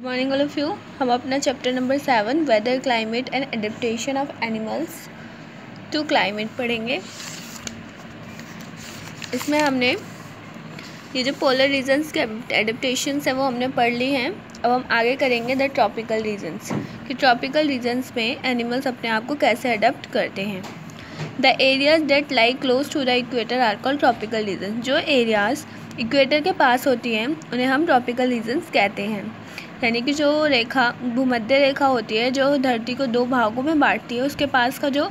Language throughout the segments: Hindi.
Morning all of you. हम अपना chapter number 7 weather climate and adaptation of animals to climate पढ़ेंगे। इसमें हमने ये जो पोलर रीजन्स के एडेप्टेशंस है वो हमने पढ़ ली हैं। अब हम आगे करेंगे द ट्रॉपिकल रीजन्स कि ट्रॉपिकल रीजन्स में एनिमल्स अपने आप को कैसे अडेप्ट करते हैं। The areas that lie close to the equator are called tropical regions. जो एरियाज इक्वेटर के पास होती हैं उन्हें हम ट्रॉपिकल रीजन्स कहते हैं। यानी कि जो रेखा भूमध्य रेखा होती है जो धरती को दो भागों में बांटती है, उसके पास का जो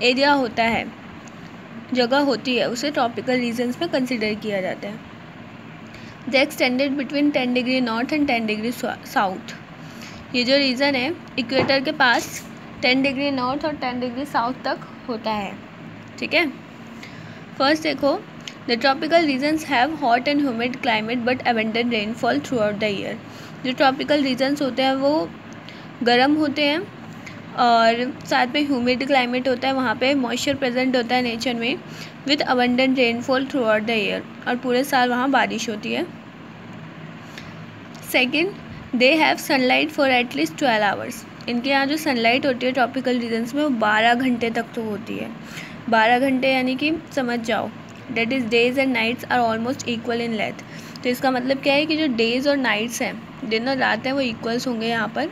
एरिया होता है, जगह होती है, उसे ट्रॉपिकल रीजन्स में कंसिडर किया जाता है। The extended between 10 degree north and 10 degree south. ये जो रीजन है इक्वेटर के पास 10 डिग्री नॉर्थ और 10 डिग्री साउथ तक होता है। ठीक है। फर्स्ट देखो, the tropical regions have hot and humid climate but abundant rainfall throughout the year. जो ट्रॉपिकल रीजन्स होते हैं वो गर्म होते हैं और साथ में ह्यूमिड क्लाइमेट होता है, वहाँ पे मॉइस्चर प्रेजेंट होता है नेचर में, with abundant rainfall throughout the year, और पूरे साल वहाँ बारिश होती है। Second, they have sunlight for at least 12 hours. इनके यहाँ जो सनलाइट होती है ट्रॉपिकल रीजन्स में वो 12 घंटे तक तो होती है। 12 घंटे यानी कि समझ जाओ, that is days and nights are almost equal in length. तो इसका मतलब क्या है कि जो डेज़ और नाइट्स हैं, दिन और रात हैं, वो इक्वल्स होंगे यहाँ पर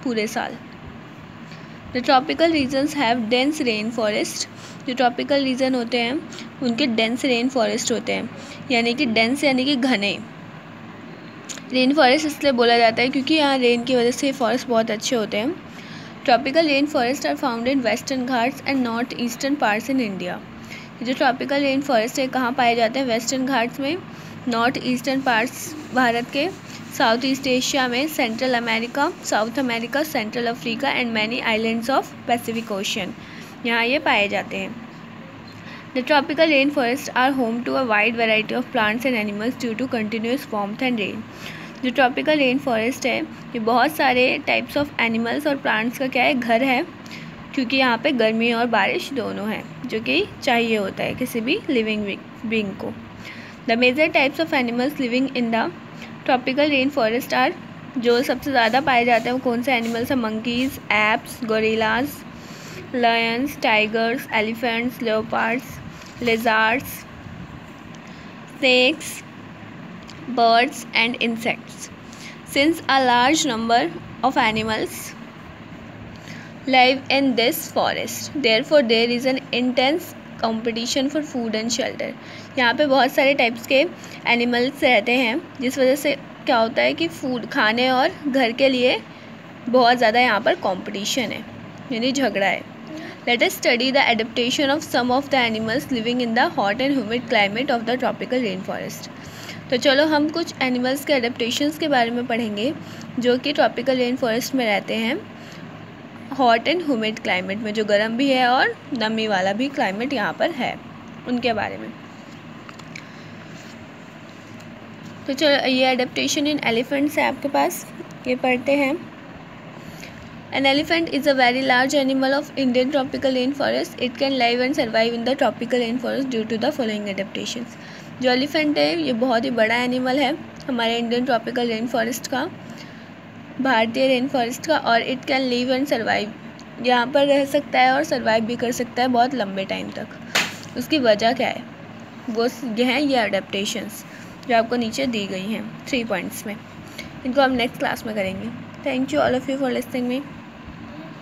पूरे साल। The tropical regions have dense rain forest. जो ट्रॉपिकल रीजन होते हैं उनके डेंस रेन फॉरेस्ट होते हैं, यानी कि डेंस यानी कि घने। रेन फॉरेस्ट इसलिए बोला जाता है क्योंकि यहाँ रेन की वजह से फॉरेस्ट बहुत अच्छे होते हैं। Tropical rain forest are found in western Ghats and north eastern parts in India. जो ट्रॉपिकल रेन फॉरेस्ट है कहाँ पाए जाते हैं? वेस्टर्न घाट्स में, नॉर्थ ईस्टर्न पार्ट्स भारत के, साउथ ईस्ट एशिया में, central America, south America, central Africa and many islands of Pacific Ocean, यहाँ ये पाए जाते हैं। The tropical rain forest are home to a wide variety of plants and animals due to continuous warmth and rain. जो ट्रॉपिकल रेन फॉरेस्ट है ये बहुत सारे टाइप्स ऑफ एनिमल्स और प्लांट्स का क्या है, घर है, क्योंकि यहाँ पे गर्मी और बारिश दोनों हैं, जो कि चाहिए होता है किसी भी लिविंग बीइंग को। The major types of animals living in the tropical rain forest are, जो सबसे ज़्यादा पाए जाते हैं वो कौन से एनिमल्स हैं? Monkeys, apes, gorillas, lions, tigers, elephants, leopards, lizards, snakes, birds and insects. Since a large number of animals live in this forest, therefore there is an intense competition for food and shelter. यहाँ पे बहुत सारे टाइप्स के एनिमल्स रहते हैं, जिस वजह से क्या होता है कि फूड, खाने और घर के लिए बहुत ज़्यादा यहाँ पर कंपटीशन है, यानी झगड़ा है। Let us study the adaptation of some of the animals living in the hot and humid climate of the tropical rainforest. तो चलो हम कुछ एनिमल्स के अडेप्टेशंस के बारे में पढ़ेंगे जो कि ट्रॉपिकल रेन फॉरेस्ट में रहते हैं, हॉट एंड ह्यूमिड क्लाइमेट में, जो गर्म भी है और नमी वाला भी क्लाइमेट यहाँ पर है, उनके बारे में। तो चलो ये अडेप्टेशन इन एलिफेंट्स है आपके पास, ये पढ़ते हैं। An elephant is a very large animal of Indian tropical rainforest. It can live and survive in the tropical rainforest due to the following adaptations. जो एलिफेंट है ये बहुत ही बड़ा एनिमल है हमारे इंडियन ट्रॉपिकल रेन फॉरेस्ट का, भारतीय रेन फॉरेस्ट का, और it can live and survive, यहाँ पर रह सकता है और सर्वाइव भी कर सकता है बहुत लंबे टाइम तक। उसकी वजह क्या है? वो ये हैं ये अडेप्टेशंस जो आपको नीचे दी गई हैं 3 पॉइंट्स में। इनको हम नेक्स्ट क्लास में करेंगे। Thank you all of you for listening me.